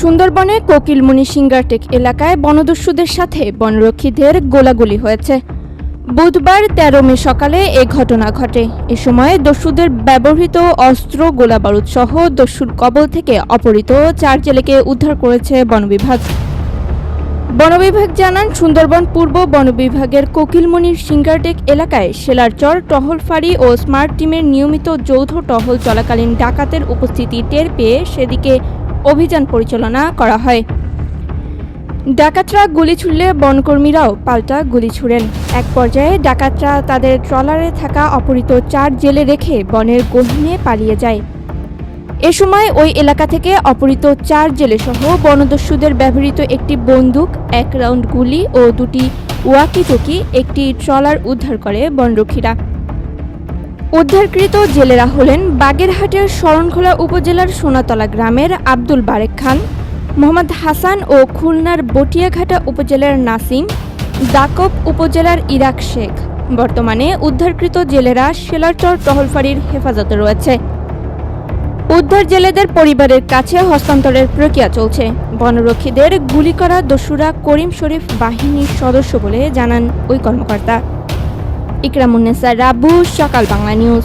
সুন্দরবনে কোকিলমুনি সিঙ্গারটেক এলাকায় বনদস্যুদের সাথে বনরক্ষীদের গোলাগুলি হয়েছে। বুধবার ১৩ মে সকালে এ ঘটনা ঘটে। এ সময় দস্যুদের ব্যবহৃত অস্ত্র, গোলাবারুদ সহ দস্যুর কবল থেকে অপহৃত ৪ জেলেকে উদ্ধার করেছে বন বিভাগ। বন বিভাগ জানান, সুন্দরবন পূর্ব বন বিভাগের কোকিলমুনির সিঙ্গারটেক এলাকায় শেলারচর টহল ফাঁড়ি ও স্মার্ট টিমের নিয়মিত যৌথ টহল চলাকালীন ডাকাতের উপস্থিতি টের পেয়ে সেদিকে অভিযান পরিচালনা করা হয়। ডাকাতরা গুলি ছুড়লে বনকর্মীরাও পাল্টা গুলি ছুড়েন। এক পর্যায়ে ডাকাতরা তাদের ট্রলারে থাকা অপহৃত ৪ জেলে রেখে বনের গহীনে পালিয়ে যায়। এ সময় ওই এলাকা থেকে অপহৃত ৪ জেলেসহ বনদস্যুদের ব্যবহৃত একটি বন্দুক, ১ রাউন্ড গুলি ও ২টি ওয়াকি-টকি, একটি ট্রলার উদ্ধার করে বনরক্ষীরা। উদ্ধারকৃত জেলেরা হলেন বাগেরহাটের শরণখোলা উপজেলার সোনাতলা গ্রামের আব্দুল বারেক খান, মোহাম্মদ হাসান ও খুলনার বটিয়াঘাটা উপজেলার নাসিম, দাকব উপজেলার ইরাক শেখ। বর্তমানে উদ্ধারকৃত জেলেরা শেলারচর টহলফাঁড়ির হেফাজতে রয়েছে। উদ্ধার জেলেদের পরিবারের কাছে হস্তান্তরের প্রক্রিয়া চলছে। বনরক্ষীদের গুলি করা দস্যুরা করিম শরীফ বাহিনীর সদস্য বলে জানান ওই কর্মকর্তা। ইকরামুন্নেসা রাব্বু, সকাল বাংলা নিউজ।